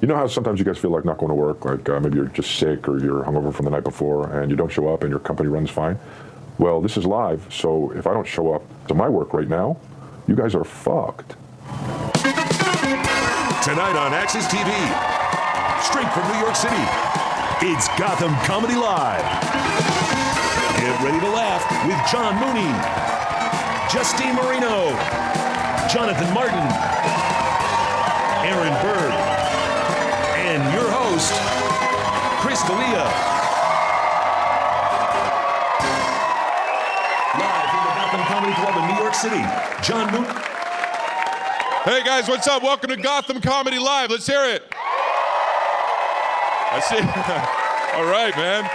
You know how sometimes you guys feel like not going to work, like maybe you're just sick or you're hungover from the night before and you don't show up and your company runs fine? Well, this is live, so if I don't show up to my work right now, you guys are fucked. Tonight on Access TV, straight from New York City, it's Gotham Comedy Live. Get ready to laugh with John Mooney, Justine Marino, Jonathan Martin, Aaron Berg, and your host, Chris D'Elia. Live from the Gotham Comedy Club in New York City, John Mooney. Hey guys, what's up? Welcome to Gotham Comedy Live. Let's hear it. I see. All right, man.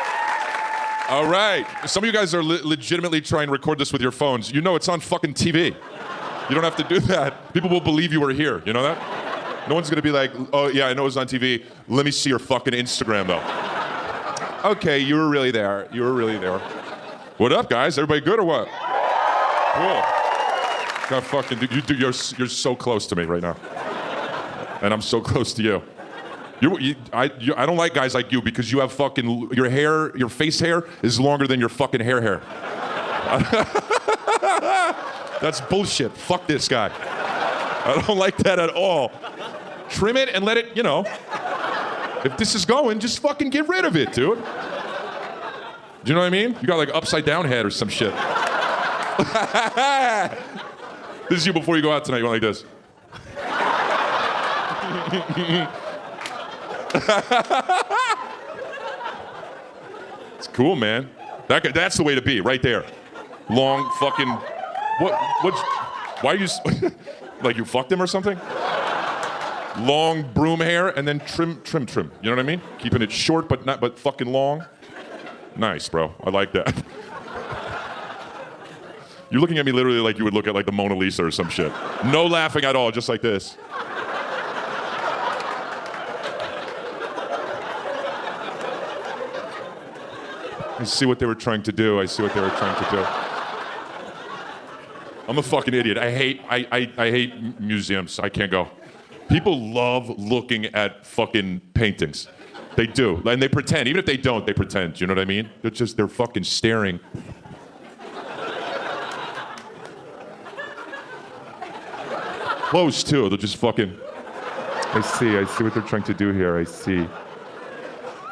All right. Some of you guys are legitimately trying to record this with your phones. You know it's on fucking TV. You don't have to do that. People will believe you were here. You know that? No one's gonna be like, oh yeah, I know it was on TV. Let me see your fucking Instagram though. Okay, you were really there. You were really there. What up, guys? Everybody good or what? Cool. God fucking, you're so close to me right now, and I'm so close to you. I don't like guys like you because you have fucking your hair, your face hair is longer than your fucking hair. That's bullshit. Fuck this guy. I don't like that at all. Trim it and let it, you know. If this is going, just fucking get rid of it, dude. Do you know what I mean? You got like upside down head or some shit. This is you before you go out tonight. You want like this. It's cool, man. That's the way to be, right there. Long fucking. Why are you? Like you fucked him or something? Long broom hair and then trim. You know what I mean? Keeping it short but fucking long. Nice, bro. I like that. You're looking at me literally like you would look at like the Mona Lisa or some shit. No laughing at all, just like this. I see what they were trying to do. I'm a fucking idiot. I hate museums. I can't go. People love looking at fucking paintings. They do. And they pretend. Even if they don't, they pretend. You know what I mean? They're fucking staring. Close too. They'll just fucking. I see what they're trying to do here. I see.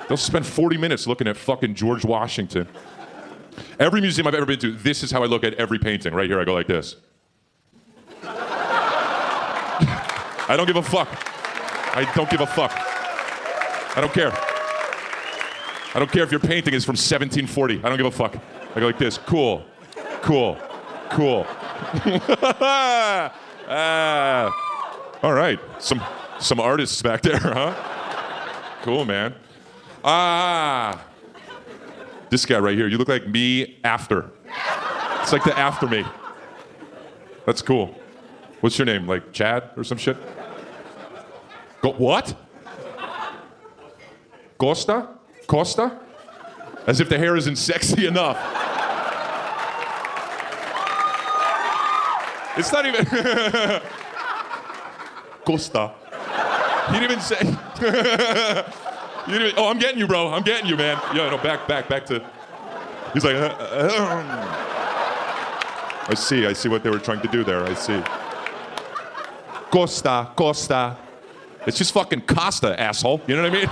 They'll spend 40 minutes looking at fucking George Washington. Every museum I've ever been to, this is how I look at every painting. Right here, I go like this. I don't give a fuck. I don't give a fuck. I don't care. I don't care if your painting is from 1740. I don't give a fuck. I go like this. Cool. All right. Some artists back there, huh? Cool, man. This guy right here, you look like me after. It's like the after me. That's cool. What's your name? Like Chad or some shit? What? Costa? As if the hair isn't sexy enough. It's not even... Costa. He didn't even say... Oh, I'm getting you, bro. I'm getting you, man. Yeah, no, back to... He's like... I see what they were trying to do there. I see. Costa. It's just fucking Costa, asshole. You know what I mean?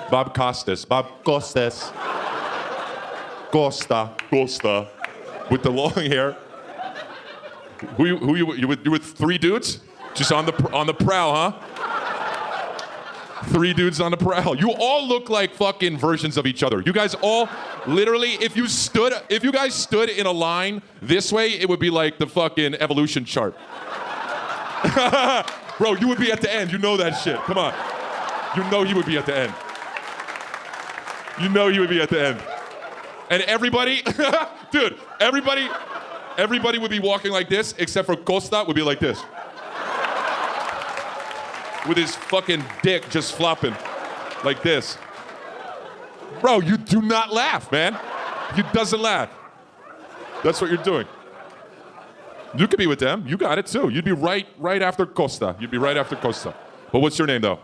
Bob Costas. Costa. With the long hair. Who you with three dudes? Just on the prowl, huh? Three dudes on the prowl. You all look like fucking versions of each other. You guys all, literally, if you guys stood in a line this way, it would be like the fucking evolution chart. Bro, you would be at the end. You know that shit. Come on. You know he would be at the end. And everybody, dude, everybody would be walking like this, except for Costa would be like this. With his fucking dick just flopping like this. Bro, you do not laugh, man. He doesn't laugh. That's what you're doing. You could be with them. You got it too. You'd be right after Costa. You'd be right after Costa. But what's your name though?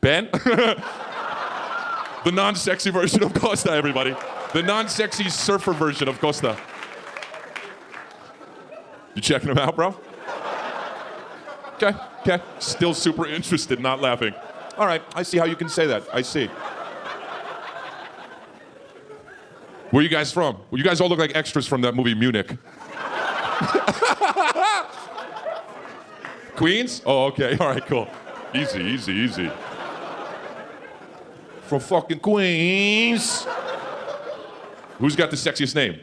Ben? The non-sexy version of Costa, everybody. The non-sexy surfer version of Costa. You checking him out, bro? Okay. Still super interested, not laughing. All right, I see how you can say that. I see. Where are you guys from? Well, you guys all look like extras from that movie Munich. Queens? Oh, okay. All right, cool. Easy. From fucking Queens. Who's got the sexiest name?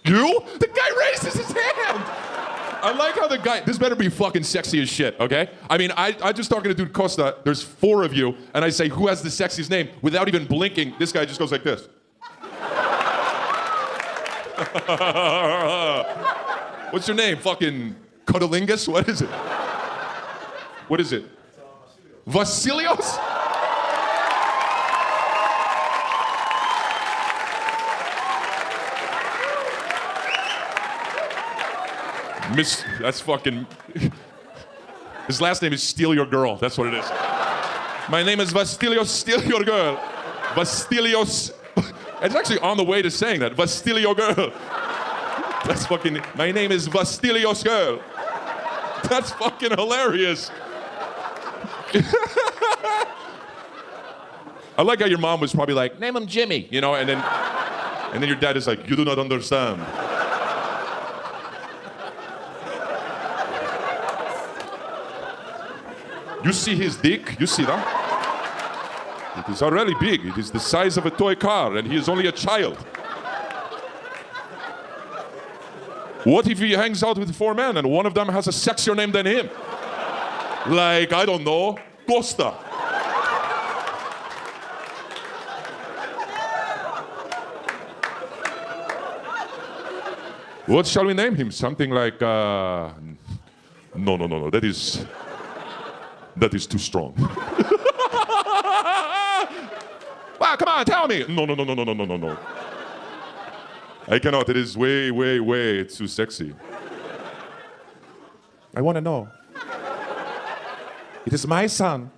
You? The guy raises his hand. I like how the guy, this better be fucking sexy as shit, okay? I mean, I just talking to dude Costa, there's 4 of you, and I say, who has the sexiest name? Without even blinking, this guy just goes like this. What's your name? Fucking Cuddlingus? What is it? What is it? Vasilios? That's fucking... His last name is Steal Your Girl. That's what it is. My name is Vasilios Steal Your Girl. Vasilios... It's actually on the way to saying that. Vastilio Girl. That's fucking... My name is Vasilios Girl. That's fucking hilarious. I like how your mom was probably like, name him Jimmy, you know, and then your dad is like, you do not understand. You see his dick? You see that? It is already big. It is the size of a toy car, and he is only a child. What if he hangs out with 4 men and one of them has a sexier name than him? Like, I don't know, Costa. What shall we name him? Something like, no. That is too strong. Wow, come on, tell me. No. I cannot. It is way too sexy. I want to know. It is my son.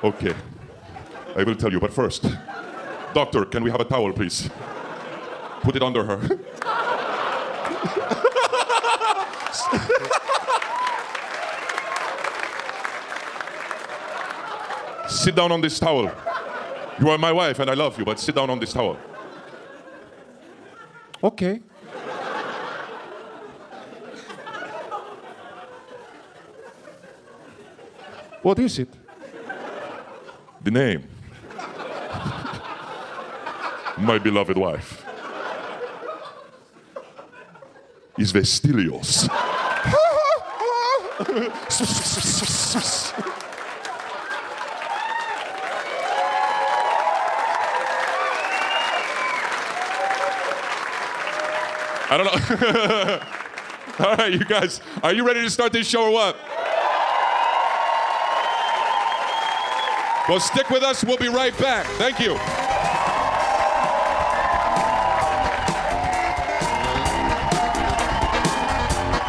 Okay. I will tell you, but first, doctor, can we have a towel, please? Put it under her. Sit down on this towel. You are my wife and I love you, but sit down on this towel. Okay. What is it? The name. My beloved wife is Vestilios. I don't know. All right, you guys, are you ready to start this show or what? Well, stick with us. We'll be right back. Thank you.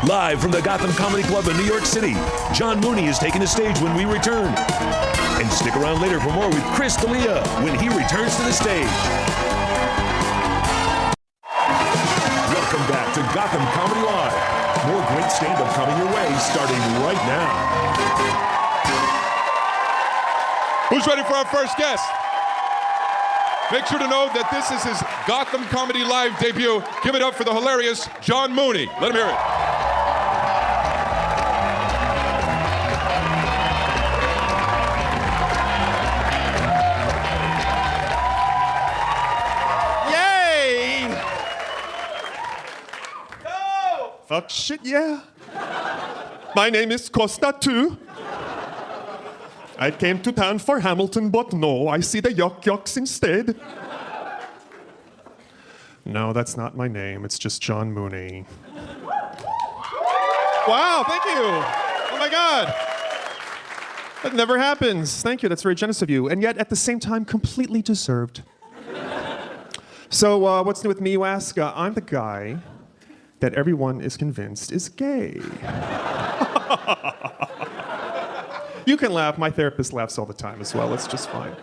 Live from the Gotham Comedy Club in New York City, John Mooney is taking the stage when we return. And stick around later for more with Chris D'Elia when he returns to the stage. Welcome back to Gotham Comedy Live. More great stand-up coming your way starting right now. Who's ready for our first guest? Make sure to know that this is his Gotham Comedy Live debut. Give it up for the hilarious John Mooney. Let him hear it. Fuck shit, yeah. My name is Costa too. I came to town for Hamilton, but no, I see the yucks instead. No, that's not my name. It's just John Mooney. Wow, thank you. Oh my God. That never happens. Thank you, that's very generous of you. And yet, at the same time, completely deserved. So, what's new with me, you ask? I'm the guy that everyone is convinced is gay. You can laugh. My therapist laughs all the time as well. It's just fine.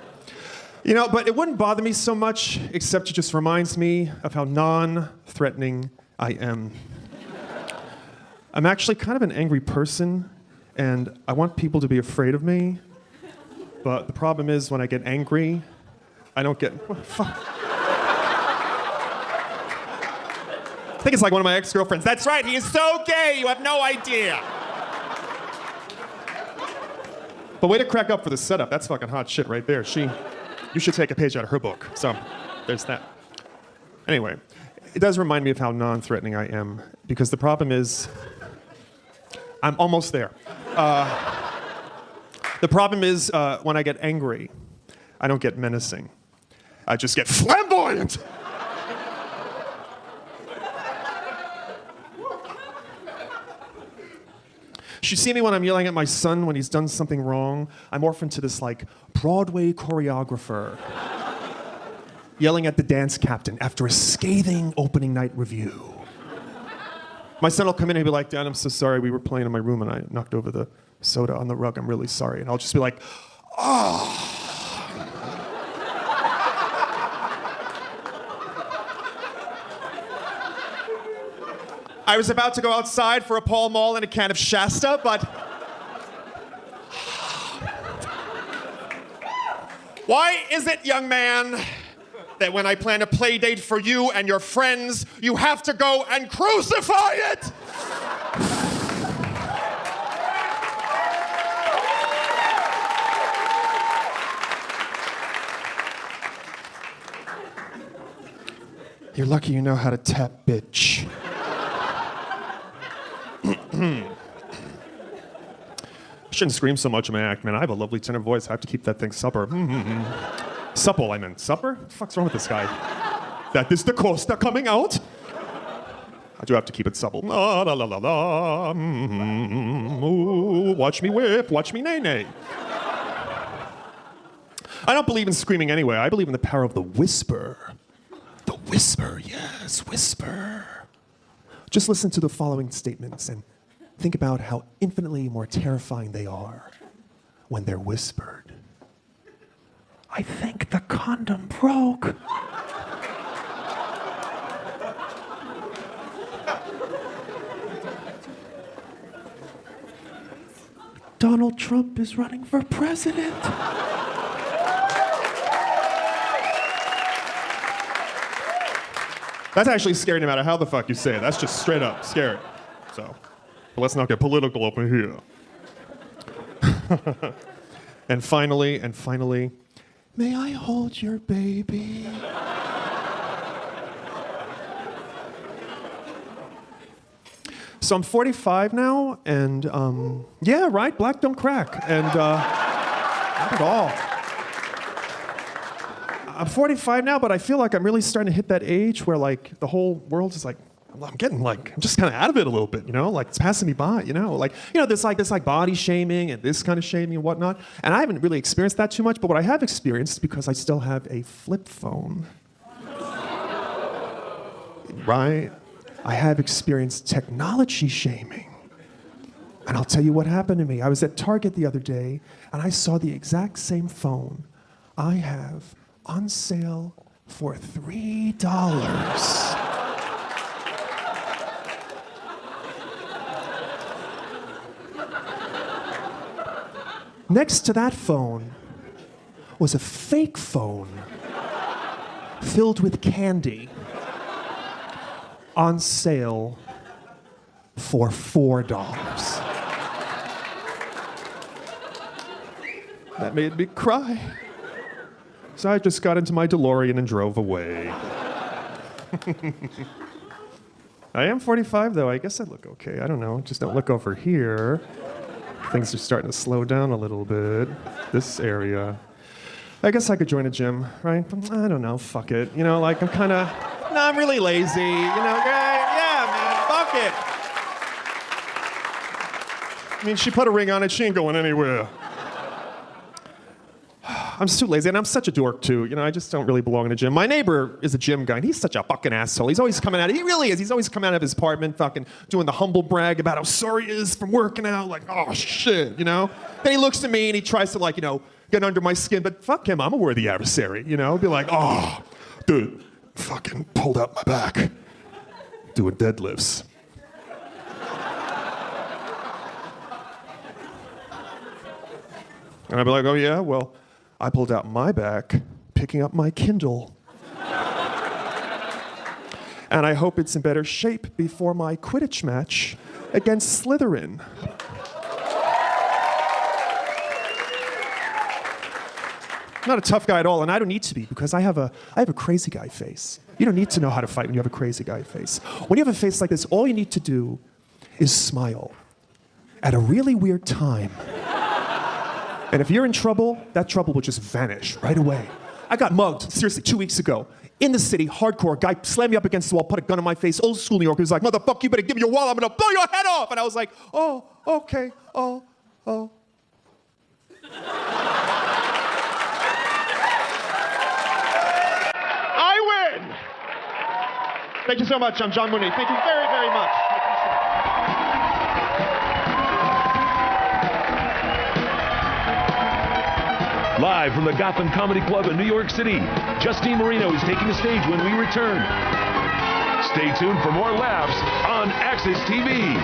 You know, but it wouldn't bother me so much, except it just reminds me of how non-threatening I am. I'm actually kind of an angry person, and I want people to be afraid of me. But the problem is, when I get angry, I don't get... Fuck. I think it's like one of my ex-girlfriends. That's right, he is so gay, you have no idea. But way to crack up for the setup. That's fucking hot shit right there. You should take a page out of her book. So, there's that. Anyway, it does remind me of how non-threatening I am, because the problem is, I'm almost there. The problem is, when I get angry, I don't get menacing. I just get flamboyant! You should see me when I'm yelling at my son when he's done something wrong. I morph into this, like, Broadway choreographer yelling at the dance captain after a scathing opening night review. My son will come in and be like, Dad, I'm so sorry. We were playing in my room and I knocked over the soda on the rug. I'm really sorry. And I'll just be like, oh. I was about to go outside for a Pall Mall and a can of Shasta, but... Why is it, young man, that when I plan a play date for you and your friends, you have to go and crucify it? You're lucky you know how to tap, bitch. I shouldn't scream so much in my act, man. I have a lovely tenor voice. I have to keep that thing supper. Supple, I meant. Supper? What the fuck's wrong with this guy? That is the Costa coming out? I do have to keep it supple. La la la la la. Ooh, watch me whip, watch me nay-nay. I don't believe in screaming anyway. I believe in the power of the whisper. The whisper, yes, whisper. Just listen to the following statements and think about how infinitely more terrifying they are when they're whispered. I think the condom broke. Donald Trump is running for president. That's actually scary no matter how the fuck you say it. That's just straight up scary. So, but let's not get political up in here. And finally, may I hold your baby? So I'm 45 now, and yeah, right, black don't crack, and not at all. I'm 45 now, but I feel like I'm really starting to hit that age where like the whole world is like, I'm just kind of out of it a little bit, you know? Like it's passing me by, you know? Like, you know, there's like body shaming and this kind of shaming and whatnot. And I haven't really experienced that too much, but what I have experienced, because I still have a flip phone, right? I have experienced technology shaming. And I'll tell you what happened to me. I was at Target the other day, and I saw the exact same phone I have on sale for $3. Next to that phone was a fake phone filled with candy on sale for $4. That made me cry. So I just got into my DeLorean and drove away. I am 45 though. I guess I look okay. I don't know. Just don't look over here. Things are starting to slow down a little bit. This area. I guess I could join a gym, right? I don't know. Fuck it. You know, like I'm really lazy. You know, yeah, man. Fuck it. I mean, she put a ring on it. She ain't going anywhere. I'm just too lazy, and I'm such a dork too. You know, I just don't really belong in a gym. My neighbor is a gym guy, and he's such a fucking asshole. He's always coming out. He really is. He's always coming out of his apartment, fucking doing the humble brag about how sorry he is from working out. Like, oh shit, you know. Then he looks at me and he tries to like, you know, get under my skin. But fuck him, I'm a worthy adversary. You know, be like, oh, dude, fucking pulled out my back, doing deadlifts. And I'd be like, oh yeah, well, I pulled out my back, picking up my Kindle. And I hope it's in better shape before my Quidditch match against Slytherin. I'm not a tough guy at all, and I don't need to be because I have a crazy guy face. You don't need to know how to fight when you have a crazy guy face. When you have a face like this, all you need to do is smile at a really weird time. And if you're in trouble, that trouble will just vanish right away. I got mugged, seriously, 2 weeks ago. In the city, hardcore, guy slammed me up against the wall, put a gun in my face, old school New Yorker. He was like, motherfucker, you better give me your wallet, I'm gonna blow your head off. And I was like, oh, okay, oh. I win! Thank you so much, I'm John Mooney. Thank you very, very much. Live from the Gotham Comedy Club in New York City, Justine Marino is taking the stage when we return. Stay tuned for more laughs on Access TV.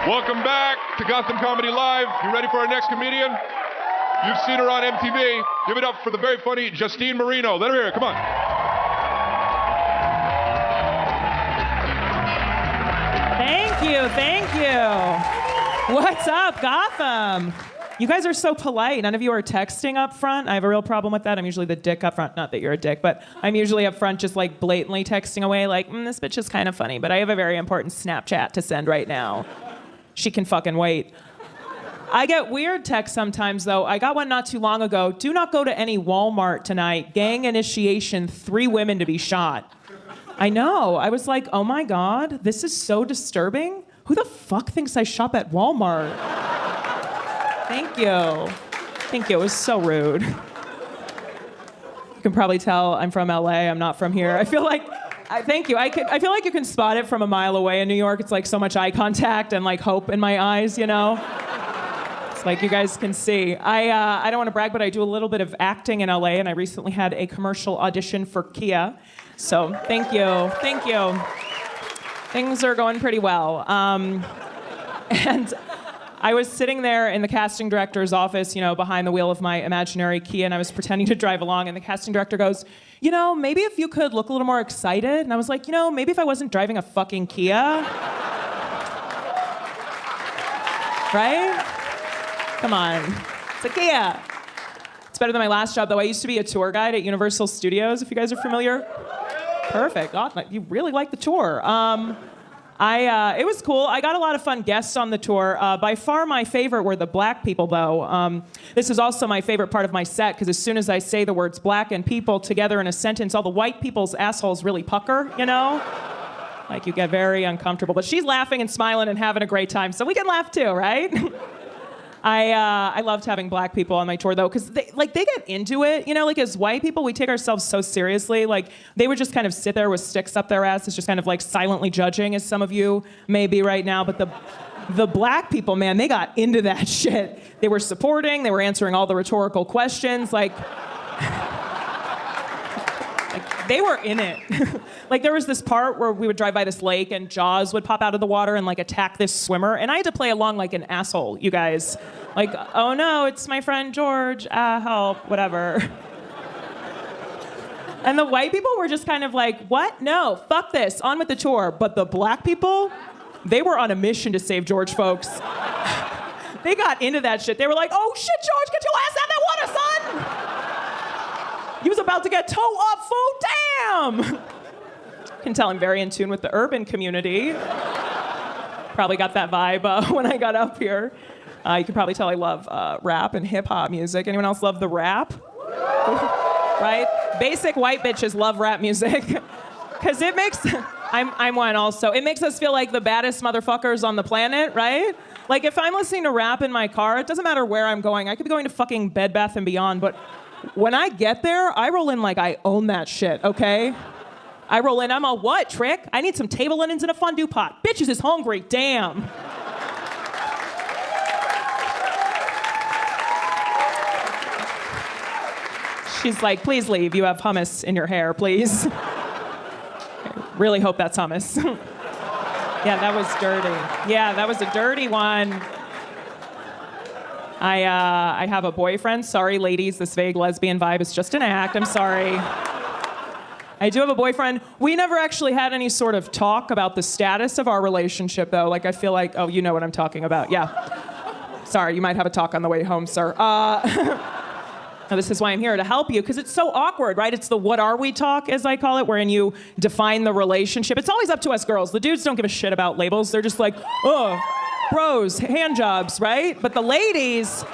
Welcome back to Gotham Comedy Live. You ready for our next comedian? You've seen her on MTV. Give it up for the very funny Justine Marino. Let her hear it. Come on. Thank you. What's up, Gotham? You guys are so polite. None of you are texting up front. I have a real problem with that. I'm usually the dick up front. Not that you're a dick, but I'm usually up front just like blatantly texting away like, this bitch is kind of funny, but I have a very important Snapchat to send right now. She can fucking wait. I get weird texts sometimes, though. I got one not too long ago. Do not go to any Walmart tonight. Gang initiation, 3 women to be shot. I know. I was like, oh my God, this is so disturbing. Who the fuck thinks I shop at Walmart? Thank you. Thank you. It was so rude. You can probably tell I'm from LA. I'm not from here. I feel like, thank you. I feel like you can spot it from a mile away in New York. It's like so much eye contact and like hope in my eyes, you know? Like you guys can see. I don't want to brag, but I do a little bit of acting in LA, and I recently had a commercial audition for Kia. So thank you. Things are going pretty well. And I was sitting there in the casting director's office, you know, behind the wheel of my imaginary Kia, and I was pretending to drive along, and the casting director goes, you know, maybe if you could look a little more excited. And I was like, you know, maybe if I wasn't driving a fucking Kia. Right? Come on. It's a Kia. It's better than my last job, though. I used to be a tour guide at Universal Studios, if you guys are familiar. Perfect. Oh, you really like the tour. It was cool. I got a lot of fun guests on the tour. By far my favorite were the black people, though. This is also my favorite part of my set, because as soon as I say the words black and people together in a sentence, all the white people's assholes really pucker, you know? Like, you get very uncomfortable. But she's laughing and smiling and having a great time, so we can laugh too, right? I loved having black people on my tour, though, because they get into it, you know, like as white people, we take ourselves so seriously. Like they would just kind of sit there with sticks up their asses, just kind of like silently judging, as some of you may be right now. But the black people, man, they got into that shit. They were supporting, they were answering all the rhetorical questions, like they were in it. Like there was this part where we would drive by this lake and Jaws would pop out of the water and like attack this swimmer, and I had to play along like an asshole, you guys. Like, oh no, it's my friend George, help, whatever. And the white people were just kind of like, what? No, fuck this, on with the tour. But the black people, they were on a mission to save George, folks. They got into that shit. They were like, oh shit, George, get your ass out of that water, son! He was about to get toe up, fool, damn! You can tell I'm very in tune with the urban community. Probably got that vibe when I got up here. You can probably tell I love rap and hip-hop music. Anyone else love the rap? right? Basic white bitches love rap music. Because it makes, I'm one also, it makes us feel like the baddest motherfuckers on the planet, right? Like if I'm listening to rap in my car, it doesn't matter where I'm going. I could be going to fucking Bed Bath & Beyond, but when I get there, I roll in like I own that shit, okay? I roll in, I'm a what, Trick? I need some table linens and a fondue pot. Bitches is hungry, damn. She's like, please leave. You have hummus in your hair, please. I really hope that's hummus. Yeah, that was dirty. Yeah, that was a dirty one. I have a boyfriend. Sorry, ladies, this vague lesbian vibe is just an act. I'm sorry. I do have a boyfriend. We never actually had any sort of talk about the status of our relationship, though. Like, I feel like, oh, you know what I'm talking about. Yeah. Sorry, you might have a talk on the way home, sir. Now, this is why I'm here, to help you, because it's so awkward, right? It's the what are we talk, as I call it, wherein you define the relationship. It's always up to us girls. The dudes don't give a shit about labels. They're just like, oh, bros, hand jobs, right? But the ladies,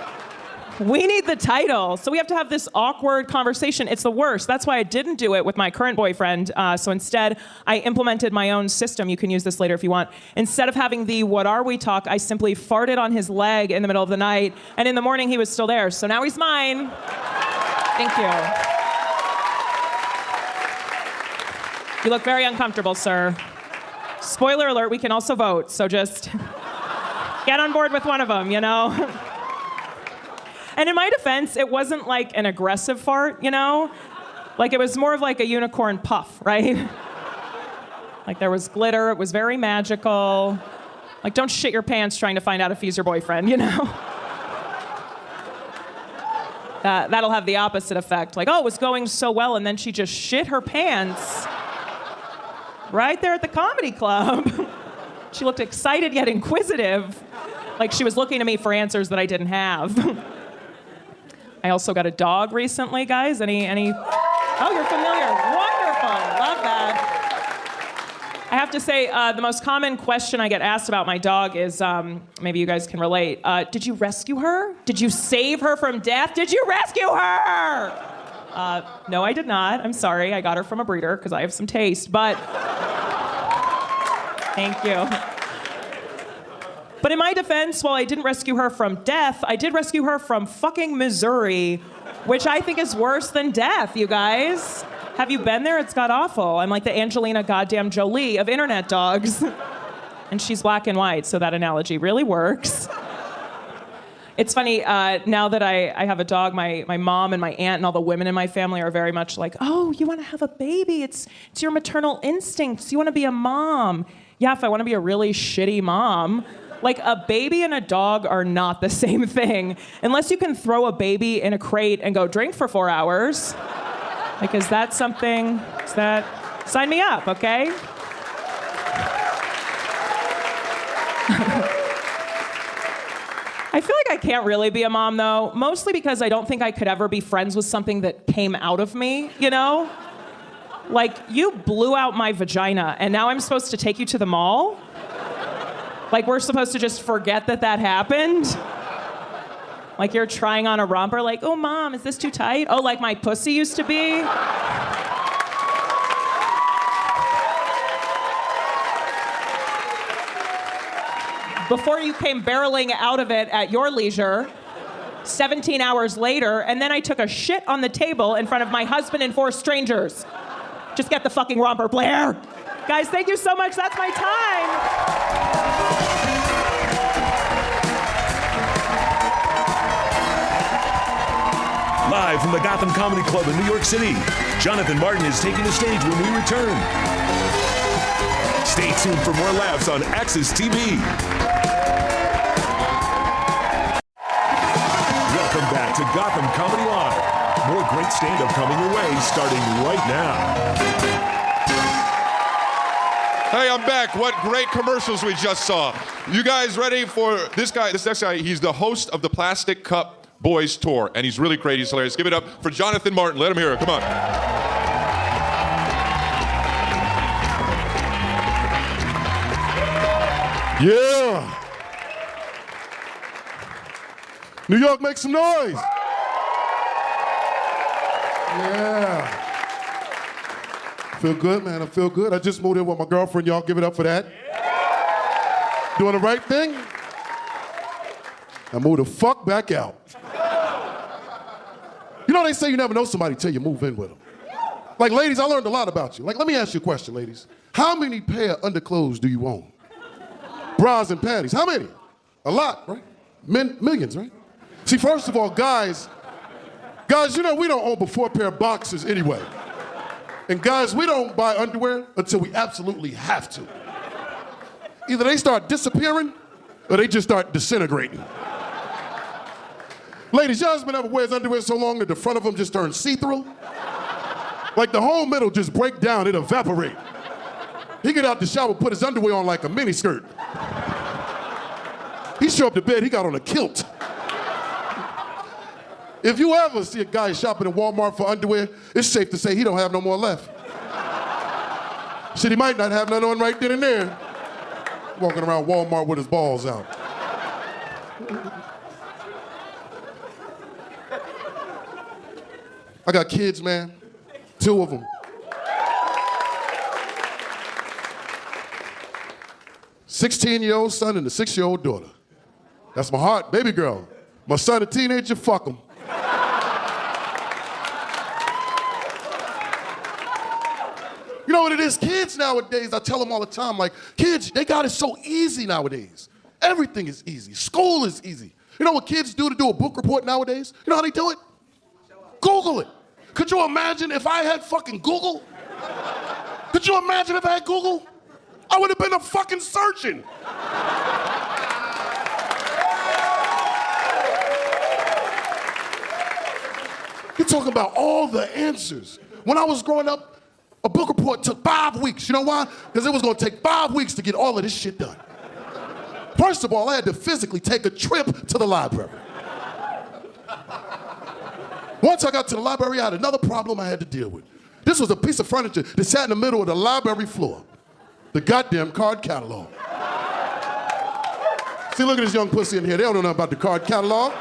we need the title. So we have to have this awkward conversation. It's the worst. That's why I didn't do it with my current boyfriend. So instead, I implemented my own system. You can use this later if you want. Instead of having the what are we talk, I simply farted on his leg in the middle of the night. And in the morning, he was still there. So now he's mine. Thank you. You look very uncomfortable, sir. Spoiler alert, we can also vote. So just get on board with one of them, you know? And in my defense, it wasn't like an aggressive fart, you know? Like it was more of like a unicorn puff, right? Like there was glitter, it was very magical. Like don't shit your pants trying to find out if he's your boyfriend, you know? That'll have the opposite effect. Like, oh, it was going so well, and then she just shit her pants right there at the comedy club. She looked excited yet inquisitive, like she was looking to me for answers that I didn't have. I also got a dog recently, guys. Any? Oh, you're familiar. Wonderful. Love that. I have to say, the most common question I get asked about my dog is, maybe you guys can relate. Did you rescue her? Did you save her from death? Did you rescue her? No, I did not. I'm sorry. I got her from a breeder because I have some taste, but thank you. But in my defense, while I didn't rescue her from death, I did rescue her from fucking Missouri, which I think is worse than death, you guys. Have you been there? It's got awful. I'm like the Angelina goddamn Jolie of internet dogs. And she's black and white, so that analogy really works. It's funny, now that I have a dog, my mom and my aunt and all the women in my family are very much like, oh, you want to have a baby? It's your maternal instincts. You want to be a mom. Yeah, if I want to be a really shitty mom. Like, a baby and a dog are not the same thing. Unless you can throw a baby in a crate and go drink for 4 hours. Like, is that something, sign me up, okay? I feel like I can't really be a mom, though, mostly because I don't think I could ever be friends with something that came out of me, you know? Like, you blew out my vagina, and now I'm supposed to take you to the mall? Like, we're supposed to just forget that happened? Like, you're trying on a romper, like, oh, Mom, is this too tight? Oh, like my pussy used to be? Before you came barreling out of it at your leisure, 17 hours later, and then I took a shit on the table in front of my husband and 4 strangers. Just get the fucking romper, Blair. Guys, thank you so much. That's my time. Live from the Gotham Comedy Club in New York City, Jonathan Martin is taking the stage when we return. Stay tuned for more laughs on Axis TV. Welcome back to Gotham Comedy Live. More great stand-up coming your way starting right now. Hey, I'm back. What great commercials we just saw. You guys ready for this guy? This next guy, he's the host of the Plastic Cup Boys Tour, and he's really great. He's hilarious. Give it up for Jonathan Martin. Let him hear it. Come on. Yeah. New York, make some noise. Yeah. Feel good, man. I feel good. I just moved in with my girlfriend. Y'all give it up for that. Doing the right thing. I moved the fuck back out. You know they say you never know somebody till you move in with them. Like, ladies, I learned a lot about you. Like, let me ask you a question, ladies. How many pair of underclothes do you own? Bras and panties. How many? A lot, right? Millions, right? See, first of all, guys, you know we don't own but 4 pair of boxers anyway. And guys, we don't buy underwear until we absolutely have to. Either they start disappearing or they just start disintegrating. Ladies, your husband ever wears underwear so long that the front of them just turns see-through? Like the whole middle just break down, it evaporate. He get out the shower, put his underwear on like a mini skirt. He show up to bed, he got on a kilt. If you ever see a guy shopping in Walmart for underwear, it's safe to say he don't have no more left. Shit, he might not have none on right then and there. Walking around Walmart with his balls out. I got kids, man. 2 of them. A 16-year-old son and a 6-year-old daughter. That's my heart, baby girl. My son a teenager, fuck him. You know what it is? Kids nowadays, I tell them all the time, like, kids, they got it so easy nowadays. Everything is easy. School is easy. You know what kids do to do a book report nowadays? You know how they do it? Google it. Could you imagine if I had fucking Google? Could you imagine if I had Google? I would have been a fucking surgeon. You're talking about all the answers. When I was growing up, a book report took 5 weeks. You know why? Because it was going to take 5 weeks to get all of this shit done. First of all, I had to physically take a trip to the library. Once I got to the library, I had another problem I had to deal with. This was a piece of furniture that sat in the middle of the library floor. The goddamn card catalog. See, look at this young pussy in here. They don't know nothing about the card catalog.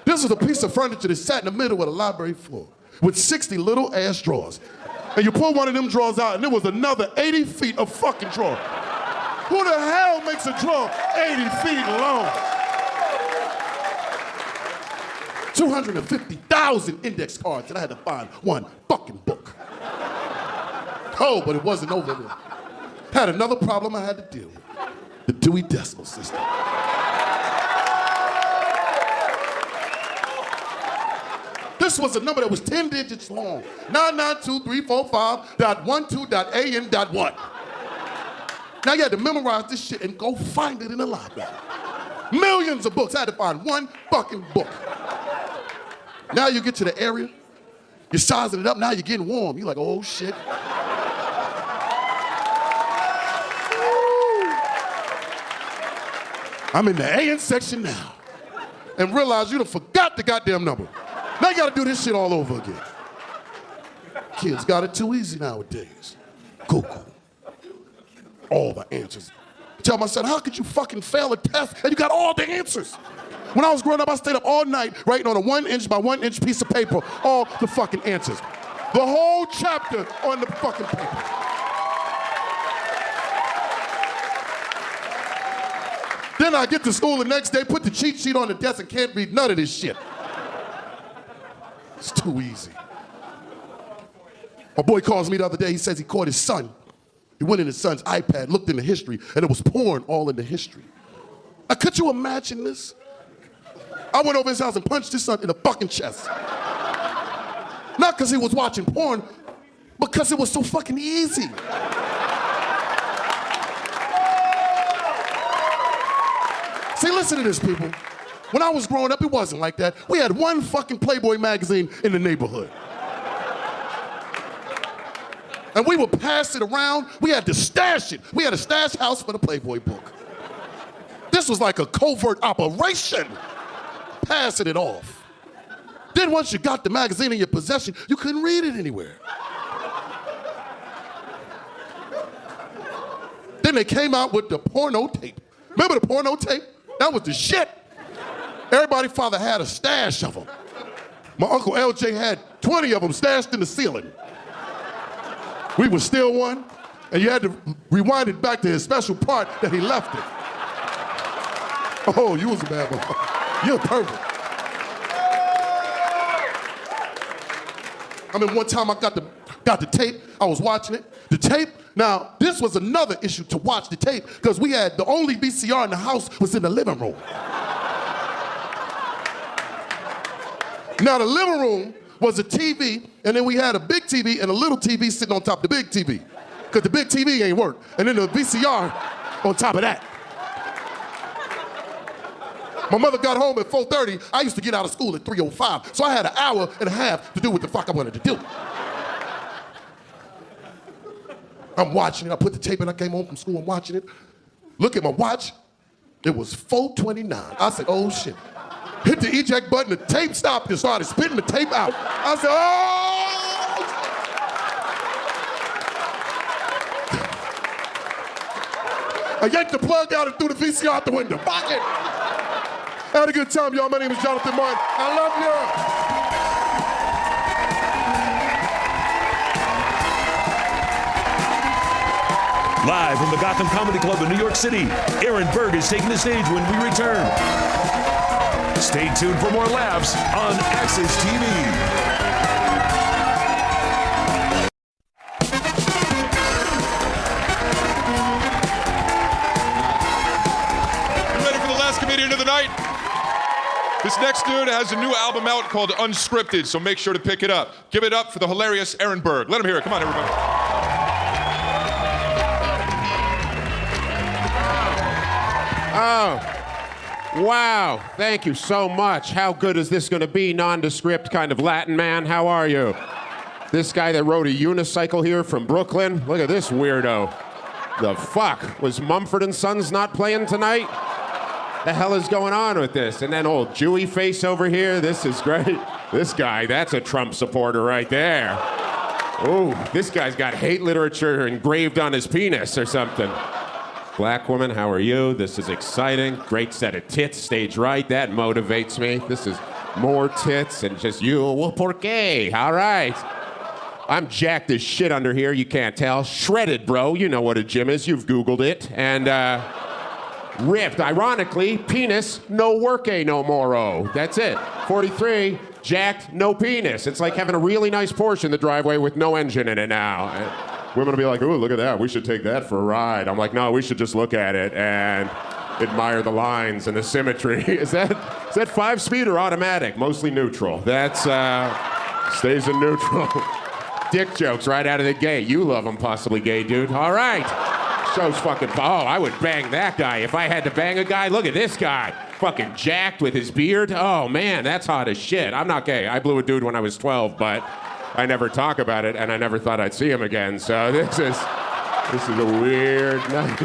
This was a piece of furniture that sat in the middle of the library floor with 60 little ass drawers. And you pull one of them drawers out and there was another 80 feet of fucking drawer. Who the hell makes a drawer 80 feet long? 250,000 index cards and I had to find one fucking book. Oh, but it wasn't over there. Had another problem I had to deal with. The Dewey Decimal System. This was a number that was 10 digits long. 9923455.12.an.1. Now you had to memorize this shit and go find it in the library. Millions of books. I had to find one fucking book. Now you get to the area, you're sizing it up, now you're getting warm. You're like, oh shit. I'm in the AN section now. And realize you done forgot the goddamn number. Now you gotta do this shit all over again. Kids got it too easy nowadays. Google. All the answers. Tell my son, how could you fucking fail a test and you got all the answers? When I was growing up, I stayed up all night writing on a 1-inch by 1-inch piece of paper all the fucking answers. The whole chapter on the fucking paper. Then I get to school the next day, put the cheat sheet on the desk and can't read none of this shit. It's too easy. My boy calls me the other day, he says he caught his son. He went in his son's iPad, looked in the history, and it was porn all in the history. Now, could you imagine this? I went over his house and punched his son in the fucking chest. Not because he was watching porn, but because it was so fucking easy. See, listen to this, people. When I was growing up, it wasn't like that. We had one fucking Playboy magazine in the neighborhood. And we would pass it around. We had to stash it. We had a stash house for the Playboy book. This was like a covert operation. Passing it off. Then once you got the magazine in your possession, you couldn't read it anywhere. Then they came out with the porno tape. Remember the porno tape? That was the shit. Everybody's father had a stash of them. My Uncle LJ had 20 of them stashed in the ceiling. We would steal one, and you had to rewind it back to his special part that he left it. Oh, you was a bad boy. You're perfect. I mean, one time I got the tape, I was watching it. The tape, now, this was another issue to watch the tape, because we had the only VCR in the house was in the living room. Now, the living room was a TV, and then we had a big TV and a little TV sitting on top of the big TV, because the big TV ain't work, and then the VCR on top of that. My mother got home at 4:30. I used to get out of school at 3:05, so I had an hour and a half to do what the fuck I wanted to do. I'm watching it. I put the tape in. I came home from school. I'm watching it. Look at my watch. It was 4:29. I said, oh shit. Hit the eject button. The tape stopped and started spitting the tape out. I said, oh! I yanked the plug out and threw the VCR out the window. Fuck it! I had a good time, y'all. My name is Jonathan Martin. I love you. Live from the Gotham Comedy Club in New York City, Aaron Berg is taking the stage when we return. Stay tuned for more laughs on Access TV. Comedian of the night. This next dude has a new album out called Unscripted, so make sure to pick it up. Give it up for the hilarious Aaron Berg. Let him hear it. Come on, everybody. Oh, wow. Thank you so much. How good is this going to be, nondescript kind of Latin man? How are you? This guy that rode a unicycle here from Brooklyn? Look at this weirdo. The fuck? Was Mumford & Sons not playing tonight? The hell is going on with this? And then old Jewy face over here. This is great. This guy, that's a Trump supporter right there. Ooh, this guy's got hate literature engraved on his penis or something. Black woman, how are you? This is exciting. Great set of tits, stage right. That motivates me. This is more tits and just you. Well, por qué? All right. I'm jacked as shit under here. You can't tell. Shredded, bro. You know what a gym is. You've Googled it. And, ripped. Ironically, penis, no workay no moro. That's it. 43, jacked, no penis. It's like having a really nice Porsche in the driveway with no engine in it now. And women will be like, ooh, look at that. We should take that for a ride. I'm like, no, we should just look at it and admire the lines and the symmetry. Is that 5-speed or automatic? Mostly neutral. That's, stays in neutral. Dick jokes right out of the gate. You love them, possibly gay dude. All right. Show's fucking, oh, I would bang that guy. If I had to bang a guy, look at this guy. Fucking jacked with his beard. Oh, man, that's hot as shit. I'm not gay. I blew a dude when I was 12, but I never talk about it, and I never thought I'd see him again. So this is a weird night.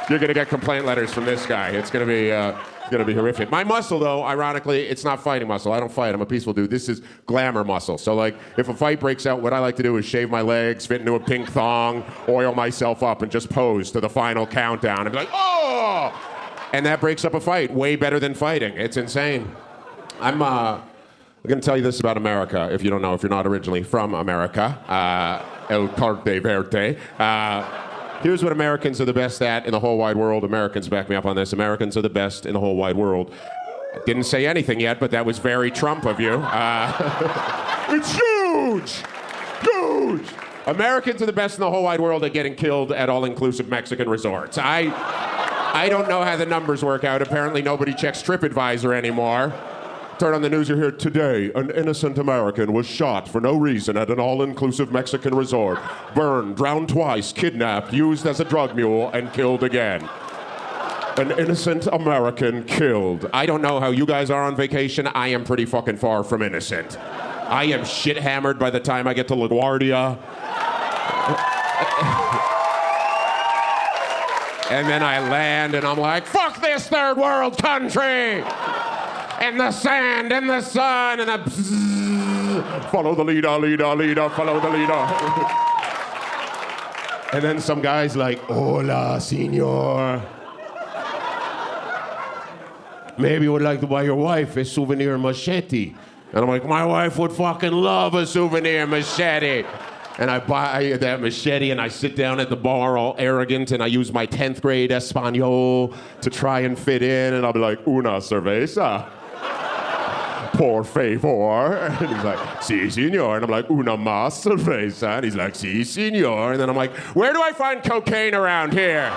You're going to get complaint letters from this guy. It's going to be horrific. My muscle, though, ironically, it's not fighting muscle. I don't fight. I'm a peaceful dude. This is glamour muscle. So, like, if a fight breaks out, what I like to do is shave my legs, fit into a pink thong, oil myself up, and just pose to the final countdown and be like, oh! And that breaks up a fight way better than fighting. It's insane. I'm going to tell you this about America, if you don't know, if you're not originally from America. El Corte Verde. Here's what Americans are the best at in the whole wide world. Americans back me up on this. Americans are the best in the whole wide world. Didn't say anything yet, but that was very Trump of you. It's huge! Huge! Americans are the best in the whole wide world at getting killed at all-inclusive Mexican resorts. I don't know how the numbers work out. Apparently nobody checks TripAdvisor anymore. Turn on the news, you hear, today, an innocent American was shot for no reason at an all-inclusive Mexican resort. Burned, drowned twice, kidnapped, used as a drug mule, and killed again. An innocent American killed. I don't know how you guys are on vacation. I am pretty fucking far from innocent. I am shit-hammered by the time I get to LaGuardia. And then I land, and I'm like, fuck this third world country! And the sand, and the sun, and the bzzz. Follow the leader, leader, leader, follow the leader. And then some guy's like, hola, senor. Maybe you would like to buy your wife a souvenir machete. And I'm like, my wife would fucking love a souvenir machete. And I buy that machete and I sit down at the bar all arrogant and I use my 10th grade Espanol to try and fit in. And I'll be like, una cerveza. Por favor. And he's like, sí, señor. And I'm like, una más cerveza. And he's like, sí, señor. And then I'm like, where do I find cocaine around here?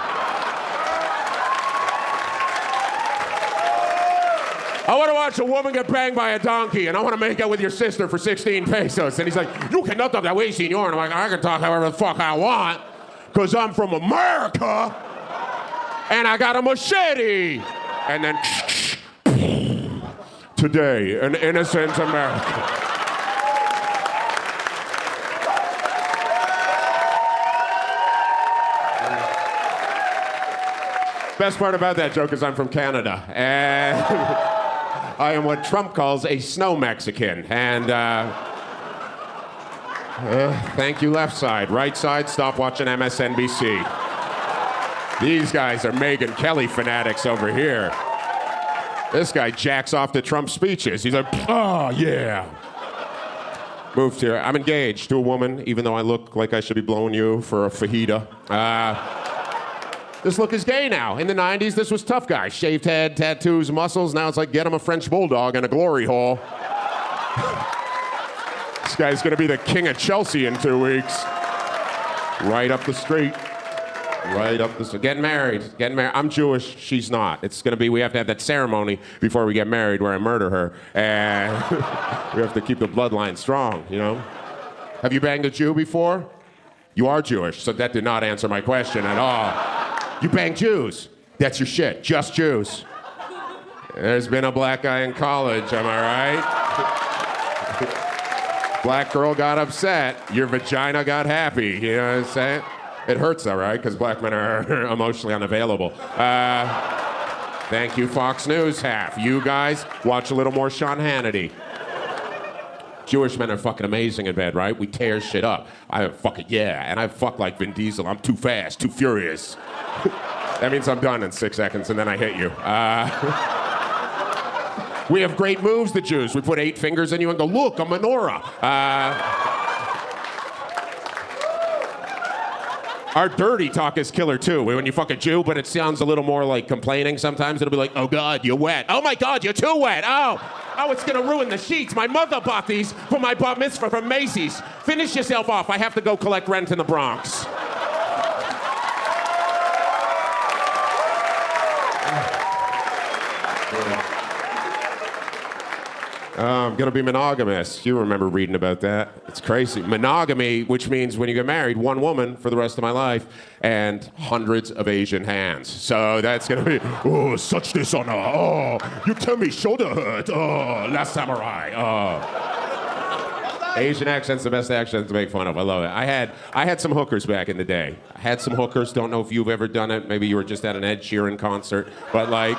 I want to watch a woman get banged by a donkey, and I want to make out with your sister for 16 pesos. And he's like, you cannot talk that way, senor. And I'm like, I can talk however the fuck I want, because I'm from America, and I got a machete. And then, today, an innocent American. Best part about that joke is I'm from Canada, and I am what Trump calls a snow Mexican. And thank you, left side. Right side, stop watching MSNBC. These guys are Megyn Kelly fanatics over here. This guy jacks off to Trump's speeches. He's like, oh, yeah. Moved here. I'm engaged to a woman, even though I look like I should be blowing you for a fajita. This look is gay now. In the 90s, this was tough guy. Shaved head, tattoos, muscles. Now it's like, get him a French bulldog and a glory hole. This guy's gonna be the king of Chelsea in 2 weeks. Right up the street. Right up the street. Getting married. I'm Jewish, she's not. It's gonna be, we have to have that ceremony before we get married where I murder her. And we have to keep the bloodline strong, you know? Have you banged a Jew before? You are Jewish, so that did not answer my question at all. You bang Jews. That's your shit. Just Jews. There's been a black guy in college, am I right? Black girl got upset. Your vagina got happy. You know what I'm saying? It hurts though, right? Because black men are emotionally unavailable. Thank you, Fox News half. You guys watch a little more Sean Hannity. Jewish men are fucking amazing in bed, right? We tear shit up. I fucking, yeah, and I fuck like Vin Diesel. I'm too fast, too furious. That means I'm done in 6 seconds and then I hit you. We have great moves, the Jews. We put 8 fingers in you and go, look, a menorah. Our dirty talk is killer too. When you fuck a Jew, but it sounds a little more like complaining sometimes. It'll be like, oh God, you're wet. Oh my God, you're too wet. Oh, it's gonna ruin the sheets. My mother bought these for my bar mitzvah from Macy's. Finish yourself off. I have to go collect rent in the Bronx. I'm gonna be monogamous. You remember reading about that. It's crazy. Monogamy, which means when you get married, one woman for the rest of my life and hundreds of Asian hands. So that's gonna be, oh, such dishonor. Oh, you tell me shoulder hurt. Oh, last samurai. Oh. Asian accent's the best accent to make fun of. I love it. I had some hookers back in the day. I had some hookers. Don't know if you've ever done it. Maybe you were just at an Ed Sheeran concert. But like,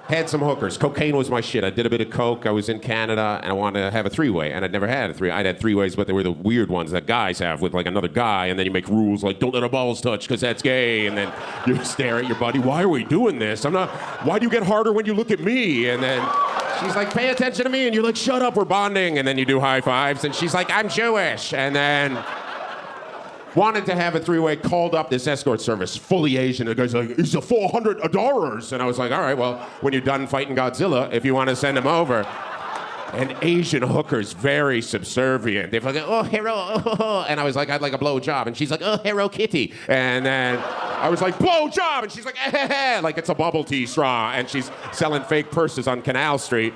had some hookers. Cocaine was my shit. I did a bit of coke. I was in Canada, and I wanted to have a three-way, and I'd never had a three. I'd had three-ways, but they were the weird ones that guys have with like another guy, and then you make rules like don't let our balls touch because that's gay, and then you stare at your buddy. Why are we doing this? I'm not. Why do you get harder when you look at me? And then she's like, pay attention to me, and you're like, shut up, we're bonding, and then you do high fives, and she's like, I'm Jewish, and then. Wanted to have a three-way, called up this escort service, fully Asian. The guy's like, it's a $400. And I was like, all right, well, when you're done fighting Godzilla, if you want to send him over. And Asian hookers, very subservient. They're like, oh, hero, oh. And I was like, I'd like a blow job. And she's like, oh, hero kitty. And then I was like, blow job. And she's like, eh, like it's a bubble tea straw. And she's selling fake purses on Canal Street.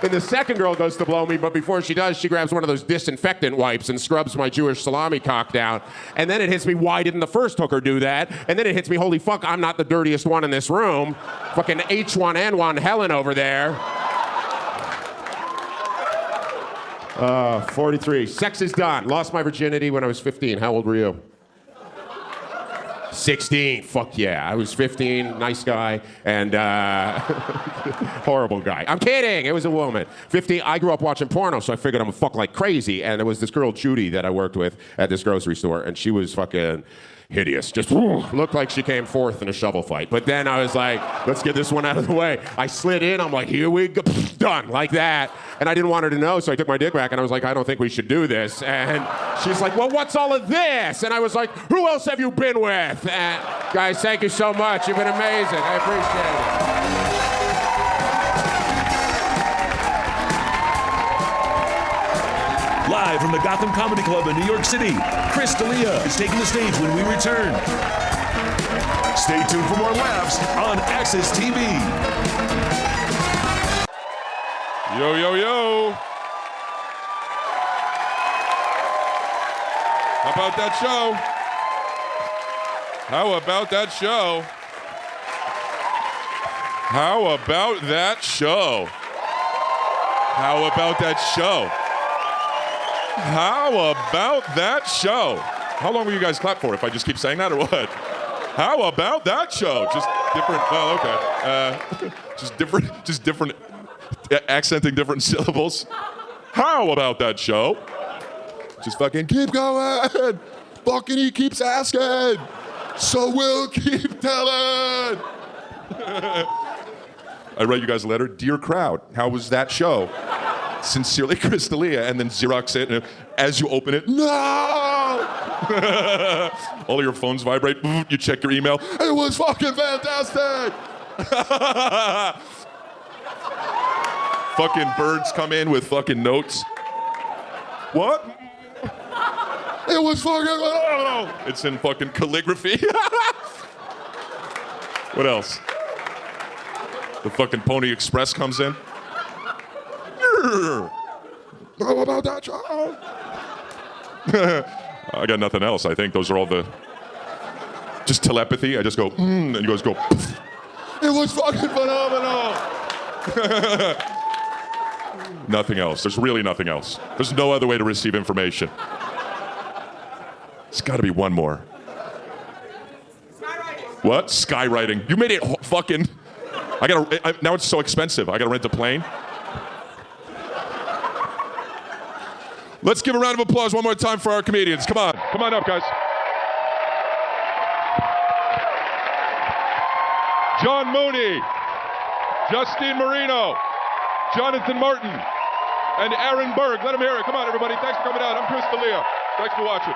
And the second girl goes to blow me, but before she does, she grabs one of those disinfectant wipes and scrubs my Jewish salami cock down. And then it hits me, why didn't the first hooker do that? And then it hits me, holy fuck, I'm not the dirtiest one in this room. Fucking H1N1 Helen over there. 43. Sex is done. Lost my virginity when I was 15. How old were you? 16. Fuck yeah. I was 15, nice guy, and horrible guy. I'm kidding. It was a woman. 15. I grew up watching porno, so I figured I'm gonna fuck like crazy. And there was this girl, Judy, that I worked with at this grocery store, and she was fucking. hideous. Just looked like she came fourth in a shovel fight. But then I was like, let's get this one out of the way. I slid in. I'm like, here we go. Done. Like that. And I didn't want her to know, so I took my dick back, and I was like, I don't think we should do this. And she's like, well, what's all of this? And I was like, who else have you been with? And guys, thank you so much. You've been amazing. I appreciate it. Live from the Gotham Comedy Club in New York City, Chris D'Elia is taking the stage when we return. Stay tuned for more laughs on Access TV. Yo, yo, yo. How about that show? How about that show? How about that show? How about that show? How about that show? How long will you guys clap for if I just keep saying that or what? How about that show? Just different, well, okay. Just different, accenting different syllables. How about that show? Just fucking keep going. Fucking he keeps asking. So we'll keep telling. I write you guys a letter. Dear crowd, how was that show? Sincerely, Chris D'Elia, and then Xerox it, and as you open it, no! All of your phones vibrate, you check your email, it was fucking fantastic! Fucking birds come in with fucking notes. What? It was fucking, it's in fucking calligraphy. What else? The fucking Pony Express comes in. How about that show? I got nothing else. I think those are all the just telepathy. I just go, and you guys go, pff. It was fucking phenomenal. Nothing else. There's really nothing else. There's no other way to receive information. There's got to be one more. Skywriting. What? Skywriting. You made it fucking. Now it's so expensive. I gotta rent a plane. Let's give a round of applause one more time for our comedians. Come on. Come on up, guys. John Mooney, Justine Marino, Jonathan Martin, and Aaron Berg. Let them hear it. Come on, everybody. Thanks for coming out. I'm Chris D'Elia. Thanks for watching.